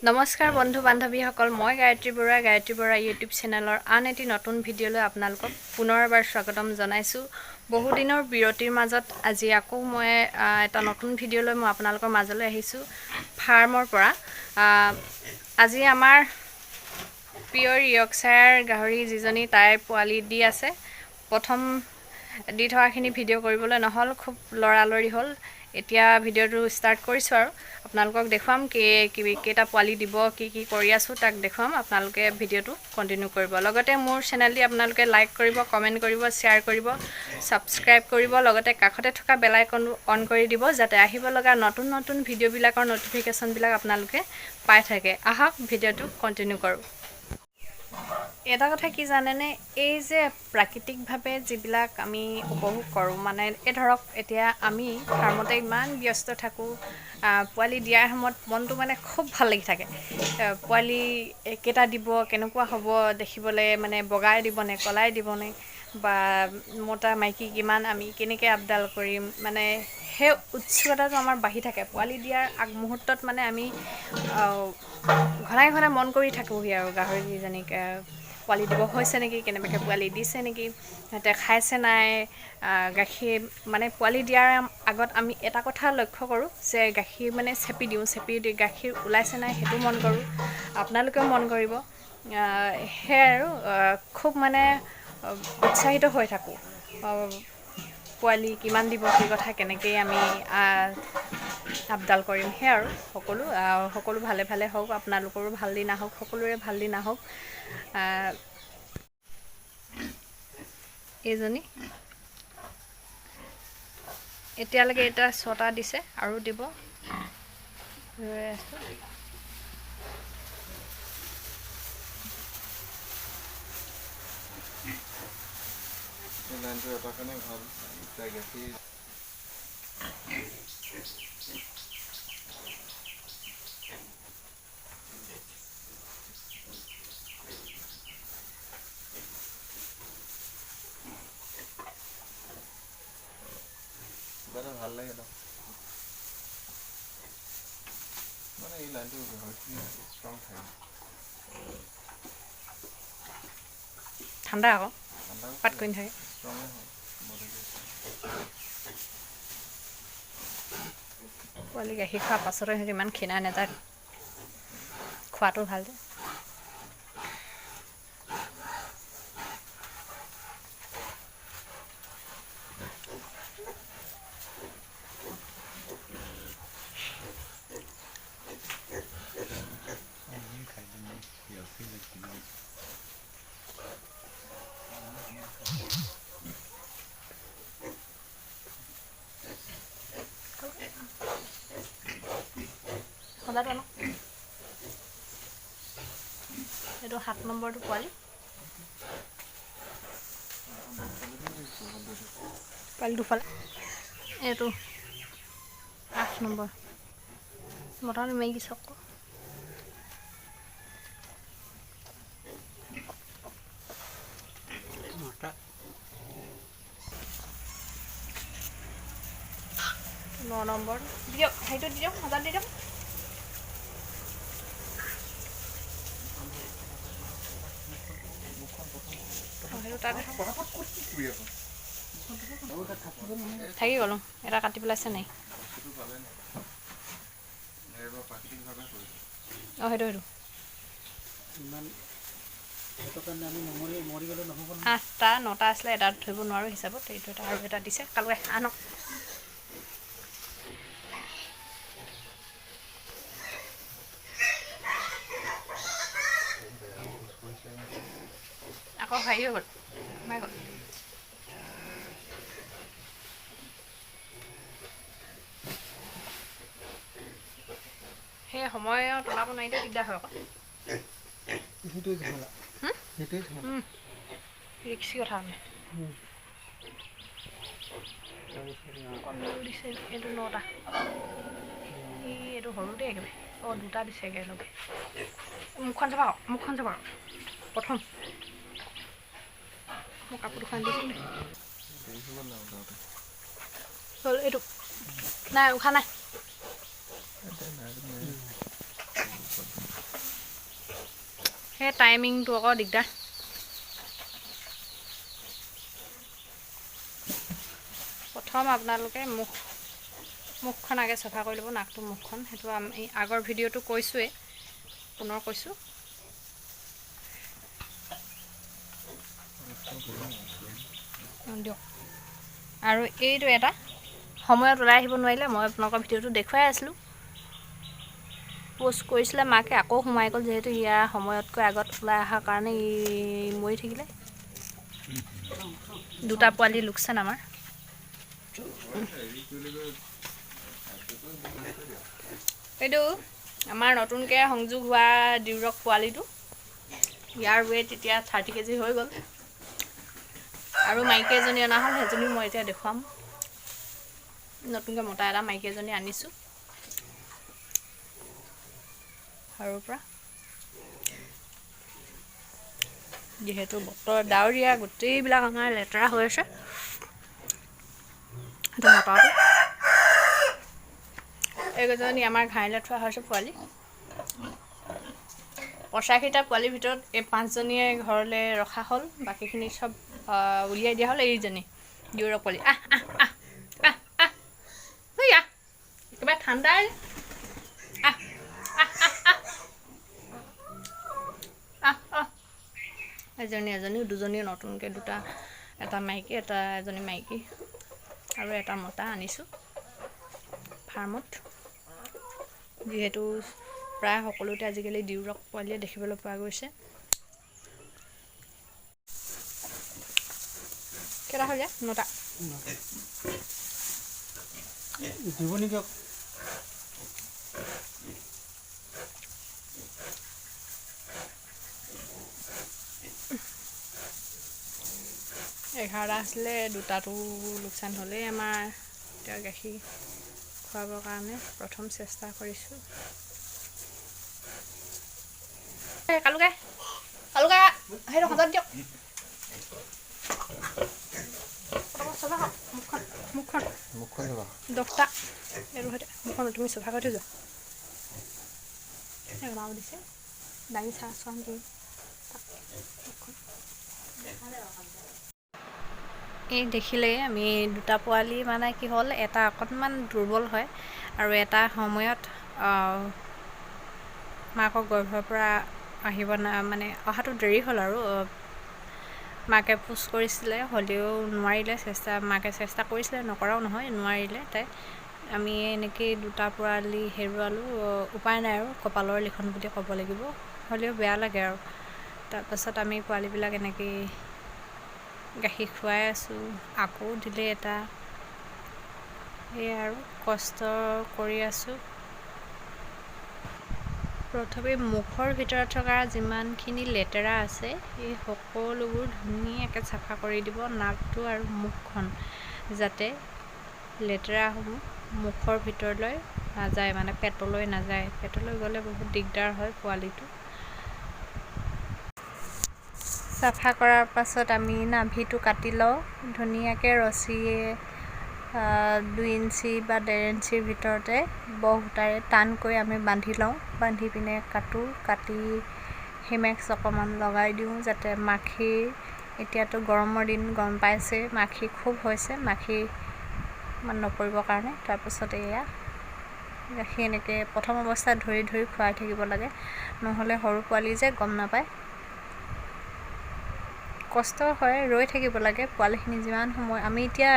নমস্কাৰ বন্ধু বান্ধৱীসকল মই গায়ত্ৰী বৰা ইউটিউব চেনেলৰ আন এটি নতুন ভিডিঅ'লৈ আপোনালোকক পুনৰবাৰ স্বাগতম জনাইছোঁ। বহুদিনৰ বিৰতিৰ মাজত আজি আকৌ মই এটা নতুন ভিডিঅ'লৈ মই আপোনালোকৰ মাজলৈ আহিছোঁ ফাৰ্মৰ পৰা। আজি আমাৰ পিয়ৰ য়ৰ্কশ্বায়াৰ গাহৰি যিজনী তাইৰ পোৱালি দি আছে। প্ৰথম দি থকাখিনি ভিডিঅ' কৰিবলৈ নহ'ল, খুব লৰালৰি হ'ল। এতিয়া ভিডিঅ'টো ষ্টাৰ্ট কৰিছোঁ আৰু আপোনালোকক দেখুৱাম কেইটা পোৱালি দিব, কি কৰি আছোঁ তাক দেখুৱাম। আপোনালোকে ভিডিঅ'টো কণ্টিনিউ কৰিব, লগতে মোৰ চেনেলটি আপোনালোকে লাইক কৰিব, কমেণ্ট কৰিব, শ্বেয়াৰ কৰিব, ছাবস্ক্ৰাইব কৰিব, লগতে কাষতে থকা বেল আইকনটো অন কৰি দিব যাতে আহিব লগা নতুন নতুন ভিডিঅ'বিলাকৰ ন'টিফিকেশ্যনবিলাক আপোনালোকে পাই থাকে। আহক ভিডিঅ'টো কণ্টিনিউ কৰোঁ। এটা কথা কি জানেনে, এই যে প্ৰাকৃতিকভাৱে যিবিলাক আমি উপভোগ কৰোঁ, মানে এই ধৰক এতিয়া আমি ফাৰ্মতে ইমান ব্যস্ত থাকোঁ, পোৱালি দিয়াৰ সময়ত মনটো মানে খুব ভাল লাগি থাকে। পোৱালি কেইটা দিব, কেনেকুৱা হ'ব দেখিবলৈ, মানে বগাই দিবনে কলাই দিবনে, বা মতা মাইকী কিমান, আমি কেনেকৈ আপডাল কৰিম, মানে সেই উৎসুকতাটো আমাৰ বাঢ়ি থাকে। পোৱালি দিয়াৰ আগমুহূৰ্তত মানে আমি ঘনাই ঘনাই মন কৰি থাকোঁহি আৰু গাহৰিজনীক পোৱালি দিব হৈছে নেকি, কেনেবাকৈ পোৱালি দিছে নেকি, সিহঁতে খাইছে নাই, গাখীৰ মানে পোৱালি দিয়াৰ আগত আমি এটা কথা লক্ষ্য কৰোঁ যে গাখীৰ মানে চেপি দি গাখীৰ ওলাইছে নাই সেইটো মন কৰোঁ। আপোনালোকেও মন কৰিব। সেয়াই আৰু খুব মানে উৎসাহিত হৈ থাকোঁ। পোৱালি কিমান দিব, কি কথা, কেনেকৈ আমি আপডাল কৰিম, সেয়া আৰু সকলো ভালে ভালে হওক, আপোনালোকৰো ভাল দিন আহক, সকলোৰে ভাল দিন আহক। এইজনী এতিয়ালৈকে এটা 6টা দিছে, আৰু দিব, ৰৈ আছোঁ। ভাল লাগে ন, মানে এই লাইনটো ষ্ট্ৰং থাকে, ঠাণ্ডা আকৌ পাত কৰি নাথাকে। ষ্ট্ৰঙে হয়। পোৱালি গাখীৰ খোৱাৰ পাছতো সিহঁতি ইমান ক্ষীণাই নাযায়, খোৱাটো ভাল যে। সজাটো আনক, এইটো 7 নম্বৰটো পোৱালি। পোৱালি দুফালে, এইটো 8 নম্বৰ। মোটামুটি মাৰি দিছোঁ আকৌ। ন নম্বৰ দিয়ক, সেইটো দি দিয়ক, সজাত দি দিয়ক। সেইটো তাত থাকি গ'লো, এটা কাটি পেলাইছে নাই। অঁ সেইটো 8টা 9টা আছিলে, এটা ধৰিব নোৱাৰোঁ হিচাপত, এইটো এটা আৰু এটা দিছে। কালুৱাই আনক। আকৌ হেৰি হৈ গ'ল, সোমাই গ'ল। সেই সময়ত ওলাব নোৱাৰিলে দিগদাৰ হয় আকৌ। ৰিক্সি কথা মানে দিছে। এইটো 9টা, এইটো সৰু দেই একেবাৰে। অঁ 2টা দিছে একেলগে। মুখখন চাবা আকৌ, মুখখন চাবা আকৌ। প্ৰথম মই কাপোৰ দুখন দিছোঁ দেই, হ'ল এইটো নাই উশাহ নাই। সেই টাইমিংটো আকৌ দিগদাৰ। প্ৰথম আপোনালোকে মুখখন আগে চাফা কৰি ল'ব, নাকটো মুখখন। সেইটো আমি আগৰ ভিডিঅ'টো কৈছোঁৱেই, পুনৰ কৈছোঁ। দিয়ক। আৰু এইটো এটা সময়ত ওলাই আহিব নোৱাৰিলে, মই আপোনালোকৰ ভিডিঅ'টো দেখুৱাই আছিলোঁ, প'ষ্ট কৰিছিলে মাকে, আকৌ সোমাই গ'ল। যিহেতু ইয়াৰ সময়তকৈ আগত ওলাই অহাৰ কাৰণে ই মৰি থাকিলে। দুটা পোৱালি লোকচান আমাৰ। এইটো আমাৰ নতুনকৈ সংযোগ হোৱা ডিউৰক পোৱালিটো। ইয়াৰ ৱেইট এতিয়া 30 কেজি হৈ গ'ল। আৰু মাইকী এজনী অনা হ'ল, সেইজনী মই এতিয়া দেখুৱাম। নতুনকৈ মতা এটা মাইকী এজনী আনিছোঁ সৰুৰ পৰা। যিহেতু বতৰ ডাৱৰীয়া, গোটেইবিলাক আমাৰ লেতেৰা হৈ আছে। সেইটো মতাটো। এইকেইজনী আমাৰ ঘাইলৈ থোৱা হৈছে পোৱালি। 85টা পোৱালিৰ ভিতৰত এই 5জনীয়ে ঘৰলৈ ৰখা হ'ল, বাকীখিনি চব উলিয়াই দিয়া হ'ল। এইজনী ডিউৰক পোৱালি। একেবাৰে ঠাণ্ডাই। এজনী দুজনী নতুনকৈ দুটা, এটা মাইকী এজনী মাইকী আৰু এটা মতা আনিছোঁ ফাৰ্মত। যিহেতু প্ৰায় সকলোতে আজিকালি ডিউৰক পোৱালিয়ে দেখিবলৈ পোৱা গৈছে। কেইটা হ'ল যে? 9টা। জীৱনী দিয়ক। 11টা আছিলে, 2টাটো লোকচান হ'লেই আমাৰ। এতিয়া গাখীৰ খুৱাবৰ কাৰণে প্ৰথম চেষ্টা কৰিছোঁ। কালুকা সেইটো সজাত দিয়ক। মুখখন 10টা এইটো সৈতে মুখখন তুমি চফা কৰি থৈ যোৱা। মাও দিছে দাঙি চোৱাচোন তুমি। এই দেখিলেই আমি দুটা পোৱালি মানে কি হ'ল, এটা অকণমান দুৰ্বল হয় আৰু এটা সময়ত মাকৰ গৰ্ভৰ পৰা আহিব মানে অহাটো দেৰি হ'ল আৰু। মাকে পুছ কৰিছিলে, হ'লেও নোৱাৰিলে। মাকে চেষ্টা কৰিছিলে, নকৰাও নহয়, নোৱাৰিলে তাই। আমি এনেকৈয়ে দুটা পোৱালি হেৰুৱালোঁ। উপায় নাই আৰু, কপালৰ লিখন বুলি ক'ব লাগিব। হ'লেও বেয়া লাগে আৰু। তাৰপাছত আমি পোৱালিবিলাক এনেকৈয়ে গাখীৰ খুৱাই আছোঁ। আকৌ দিলে এটা। সেয়াই আৰু কষ্ট কৰি আছোঁ। প্ৰথমে মুখৰ ভিতৰত থকা যিমানখিনি লেতেৰা আছে, এই সকলোবোৰ ধুনীয়াকৈ চাফা কৰি দিব। নাকটো আৰু মুখখন, যাতে লেতেৰাসমূহ মুখৰ ভিতৰলৈ নাযায়, মানে পেটলৈ নাযায়। পেটলৈ গ'লে বহুত দিগদাৰ হয় পোৱালিটো। চাফা কৰাৰ পাছত আমি নাভিটো কাটি লওঁ ধুনীয়াকৈ ৰছীয়ে। 2 ইঞ্চি বা 1.5 ইঞ্চিৰ ভিতৰতে সূতাৰে টানকৈ আমি বান্ধি লওঁ। বান্ধি পিনে কাটি হিমেক্স অকণমান লগাই দিওঁ, যাতে এতিয়াতো গৰমৰ দিন গম পাইছে, মাখি খুব হৈছে, মাখি নপৰিবৰ কাৰণে। তাৰপিছত এয়া গাখীৰ এনেকৈ প্ৰথম অৱস্থাত ধৰি খুৱাই থাকিব লাগে, নহ'লে সৰু পোৱালি যে গম নাপায়। কষ্ট হয়, ৰৈ থাকিব লাগে। পোৱালিখিনি যিমান সময় আমি এতিয়া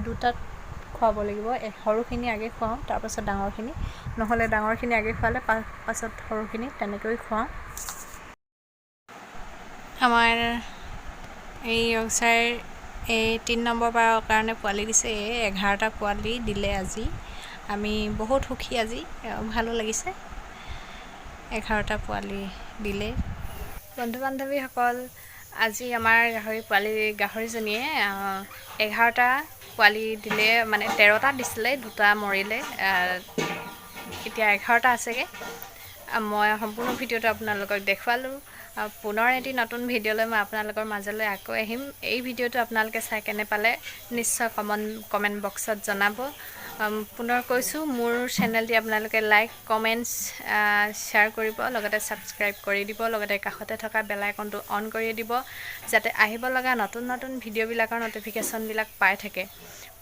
2টাত খুৱাব লাগিব। সৰুখিনি আগে খুৱাওঁ, তাৰপাছত ডাঙৰখিনি, নহ'লে ডাঙৰখিনি আগে খুৱালে পাছত সৰুখিনি, তেনেকৈ খুৱাওঁ। আমাৰ এই অংশাৰ এই 3 নম্বৰ বাৰৰ কাৰণে পোৱালি দিছে। 11টা পোৱালি দিলে আজি। আমি বহুত সুখী আজি, ভালো লাগিছে। 11টা পোৱালি দিলে। বন্ধু বান্ধৱীসকল, আজি আমাৰ গাহৰিজনীয়ে 11টা পোৱালি দিলে, মানে 13টা দিছিলে, 2টা মৰিলে। এতিয়া 11টা আছেগৈ। মই সম্পূৰ্ণ ভিডিঅ'টো আপোনালোকক দেখুৱালোঁ। পুনৰ এটি নতুন ভিডিঅ'লৈ মই আপোনালোকৰ মাজলৈ আকৌ আহিম। এই ভিডিঅ'টো আপোনালোকে চাই কেনে পালে নিশ্চয় কমেণ্ট বক্সত জনাব। পুনৰ কৈছোঁ মোৰ চেনেলটি আপোনালোকে লাইক কমেণ্টছ শ্বেয়াৰ কৰিব লগতে ছাবস্ক্ৰাইব কৰি দিব লগতে কাষতে থকা বেল আইকনটো অন কৰি দিব যাতে আহিব লগা নতুন নতুন ভিডিঅ'বিলাকৰ ন'টিফিকেশ্যনবিলাক পাই থাকে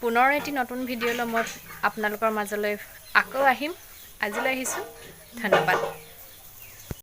পুনৰ এটি নতুন ভিডিঅ'লৈ মই আপোনালোকৰ মাজলৈ আকৌ আহিম আজিলৈ আহিছোঁ ধন্যবাদ